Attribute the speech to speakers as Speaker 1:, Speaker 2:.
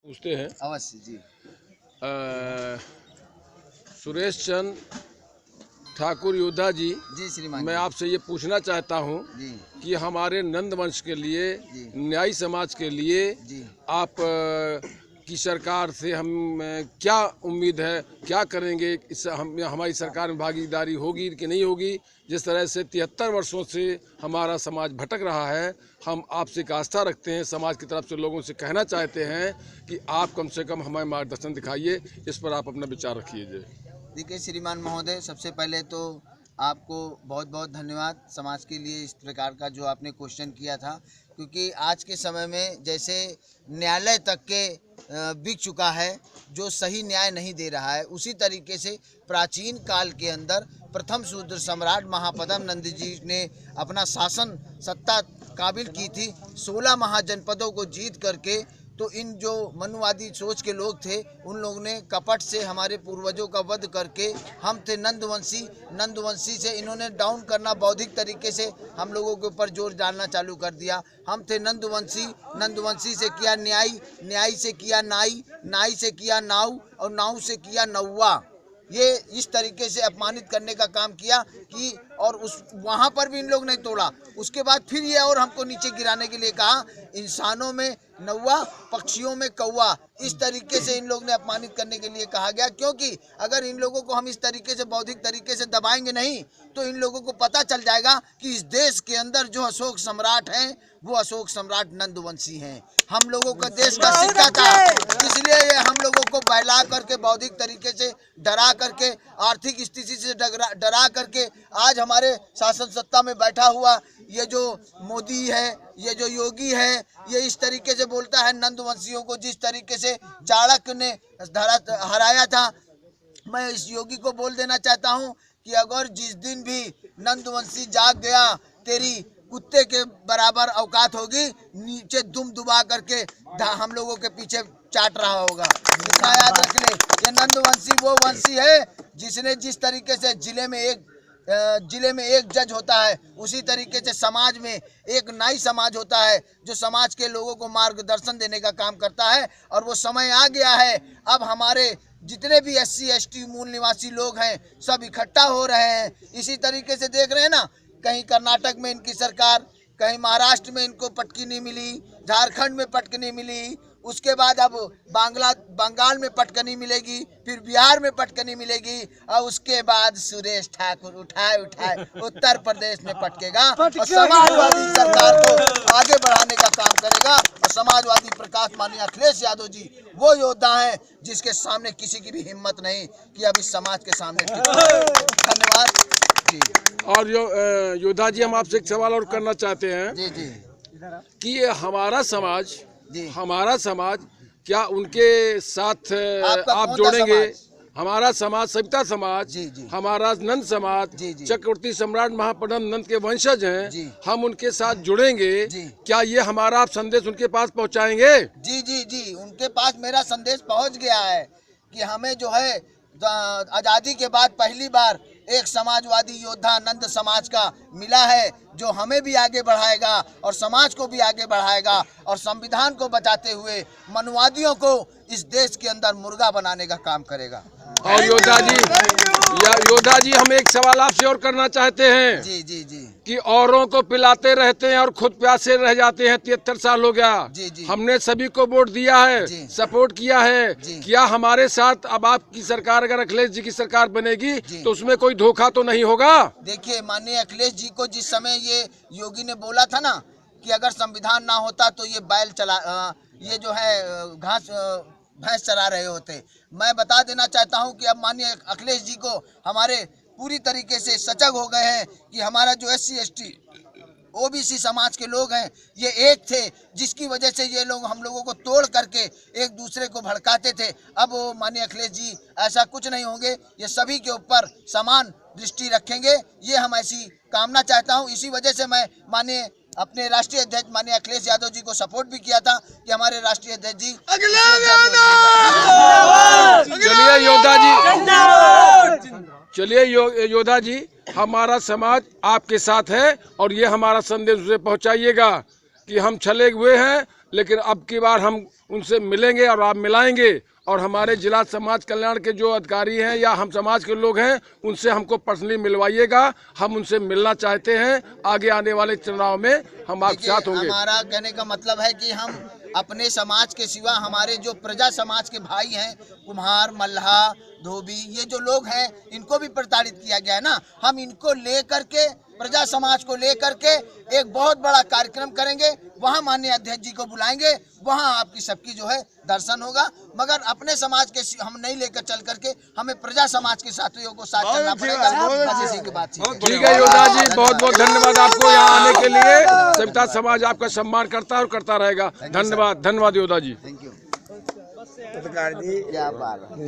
Speaker 1: पूछते हैं।
Speaker 2: अवश्य जी।
Speaker 1: सुरेश चंद्र ठाकुर योद्धा जी,
Speaker 2: श्रीमान
Speaker 1: मैं आपसे ये पूछना चाहता हूँ कि हमारे नंद वंश के लिए, न्यायी समाज के लिए आप की सरकार से हम क्या उम्मीद है, क्या करेंगे? इस हमारी सरकार में भागीदारी होगी कि नहीं होगी? जिस तरह से 73 वर्षों से हमारा समाज भटक रहा है, हम आपसे एक आस्था रखते हैं, समाज की तरफ से लोगों से कहना चाहते हैं कि आप कम से कम हमें मार्गदर्शन दिखाइए। इस पर आप अपना विचार रखिए।
Speaker 2: देखिए श्रीमान महोदय, सबसे पहले तो आपको बहुत बहुत धन्यवाद समाज के लिए इस प्रकार का जो आपने क्वेश्चन किया था, क्योंकि आज के समय में जैसे न्यायालय तक के बिक चुका है, जो सही न्याय नहीं दे रहा है, उसी तरीके से प्राचीन काल के अंदर प्रथम शूद्र सम्राट महापद्म नंद जी ने अपना शासन सत्ता काबिल की थी। 16 महाजनपदों को जीत करके तो इन जो मनुवादी सोच के लोग थे, उन लोगों ने कपट से हमारे पूर्वजों का वध करके, हम थे नंदवंशी से इन्होंने डाउन करना, बौद्धिक तरीके से हम लोगों के ऊपर जोर डालना चालू कर दिया। हम थे नंदवंशी से किया न्यायी से किया नाई से किया नाव, और नाव से किया नौवा। ये इस तरीके से अपमानित करने का काम किया कि और उस वहाँ पर भी इन लोग नहीं तोड़ा। उसके बाद फिर ये और हमको नीचे गिराने के लिए कहा, इंसानों में नौवा, पक्षियों में कौवा। इस तरीके से इन लोग ने अपमानित करने के लिए कहा गया, क्योंकि अगर इन लोगों को हम इस तरीके से बौद्धिक तरीके से दबाएंगे नहीं, तो इन लोगों को पता चल जाएगा कि इस देश के अंदर जो अशोक सम्राट हैं, वो अशोक सम्राट नंदवंशी हैं। हम लोगों का देश का सिक्का था, इसलिए ये हम लोगों को बहला करके, बौद्धिक तरीके से डरा करके, आर्थिक स्थिति से डरा करके आज हमारे शासन सत्ता में बैठा हुआ ये जो मोदी है, ये जो योगी है, ये इस तरीके से बोलता है नंदवंशियों को जिस तरीके से चाणक्य ने हराया था। मैं इस योगी को बोल देना चाहता हूँ कि अगर जिस दिन भी नंदवंशी जाग गया, तेरी कुत्ते के बराबर औकात होगी, नीचे दुम दुबा करके हम लोगों के पीछे चाट रहा होगा। इतना याद रख ले, ये नंदवंशी वो वंशी है जिसने जिस तरीके से जिले में एक जज होता है, उसी तरीके से समाज में एक न्यायी समाज होता है, जो समाज के लोगों को मार्गदर्शन देने का काम करता है। और वो समय आ गया है, अब हमारे जितने भी SC ST मूल निवासी लोग हैं, सब इकट्ठा हो रहे हैं। इसी तरीके से देख रहे हैं ना, कहीं कर्नाटक में इनकी सरकार, कहीं महाराष्ट्र में इनको पटकी नहीं मिली, झारखंड में पटकी नहीं मिली, उसके बाद अब बंगाल में पटकनी मिलेगी, फिर बिहार में पटकनी मिलेगी, और उसके बाद सुरेश ठाकुर उठाए उत्तर प्रदेश में पटकेगा और समाजवादी सरकार को आगे बढ़ाने का काम करेगा। और समाजवादी प्रकाश माननीय अखिलेश यादव जी वो योद्धा हैं जिसके सामने किसी की भी हिम्मत नहीं कि अब इस समाज के सामने। धन्यवाद जी।
Speaker 1: और योद्धा जी, हम आपसे एक सवाल और करना चाहते हैं
Speaker 2: जी
Speaker 1: कि ये हमारा समाज क्या उनके साथ आप जोड़ेंगे? हमारा समाज सविता समाज, हमारा नंद समाज, चक्रवर्ती सम्राट महापद्म नंद के वंशज हैं, हम उनके साथ जुड़ेंगे। क्या ये हमारा आप संदेश उनके पास पहुंचाएंगे?
Speaker 2: जी, उनके पास मेरा संदेश पहुंच गया है कि हमें जो है आज़ादी के बाद पहली बार एक समाजवादी योद्धा नंद समाज का मिला है, जो हमें भी आगे बढ़ाएगा और समाज को भी आगे बढ़ाएगा, और संविधान को बचाते हुए मनुवादियों को इस देश के अंदर मुर्गा बनाने का काम करेगा।
Speaker 1: और योद्धा जी, हम एक सवाल आपसे और करना चाहते हैं।
Speaker 2: जी
Speaker 1: कि औरों को पिलाते रहते हैं और खुद प्यासे रह जाते हैं। 73 साल हो गया, हमने सभी को वोट दिया है, सपोर्ट किया है। क्या हमारे साथ अब आपकी सरकार, अगर अखिलेश जी की सरकार बनेगी, तो उसमें कोई धोखा तो नहीं होगा?
Speaker 2: देखिए, माननीय अखिलेश जी को जिस समय ये योगी ने बोला था ना कि अगर संविधान ना होता तो ये जो है भैंस चरा रहे होते। मैं बता देना चाहता हूं कि अब माननीय अखिलेश जी को हमारे पूरी तरीके से सजग हो गए हैं कि हमारा जो SC ST OBC समाज के लोग हैं, ये एक थे, जिसकी वजह से ये लोग हम लोगों को तोड़ करके एक दूसरे को भड़काते थे। अब वो माननीय अखिलेश जी ऐसा कुछ नहीं होंगे, ये सभी के ऊपर समान दृष्टि रखेंगे, ये हम ऐसी कामना चाहता हूँ। इसी वजह से मैं माननीय अपने राष्ट्रीय अध्यक्ष माननीय अखिलेश यादव जी को सपोर्ट भी किया था कि हमारे राष्ट्रीय अध्यक्ष जी।
Speaker 1: चलिए योद्धा जी, हमारा समाज आपके साथ है, और ये हमारा संदेश उसे पहुंचाइएगा कि हम छले हुए हैं, लेकिन अब की बार हम उनसे मिलेंगे और आप मिलाएंगे, और हमारे जिला समाज कल्याण के जो अधिकारी हैं या हम समाज के लोग हैं उनसे हमको पर्सनली मिलवाइएगा। हम उनसे मिलना चाहते हैं। आगे आने वाले चुनाव में हम आपके साथ होंगे।
Speaker 2: हमारा कहने का मतलब है कि हम अपने समाज के सिवा हमारे जो प्रजा समाज के भाई हैं, कुम्हार, मल्हा, धोबी, ये जो लोग हैं, इनको भी प्रताड़ित किया गया है ना। हम इनको लेकर के, प्रजा समाज को लेकर के एक बहुत बड़ा कार्यक्रम करेंगे। वहाँ माननीय अध्यक्ष जी को बुलाएंगे, वहाँ आपकी सबकी जो है दर्शन होगा। मगर अपने समाज के हम नहीं लेकर चल करके हमें प्रजा समाज के साथियों को साथ चलना पड़ेगा। बस इसी की बात
Speaker 1: ठीक है योद्धा जी, बहुत बहुत धन्यवाद आपको यहाँ आने के लिए। सविता समाज आपका सम्मान करता है और करता रहेगा। धन्यवाद, धन्यवाद योद्धा जी।
Speaker 2: Thank you.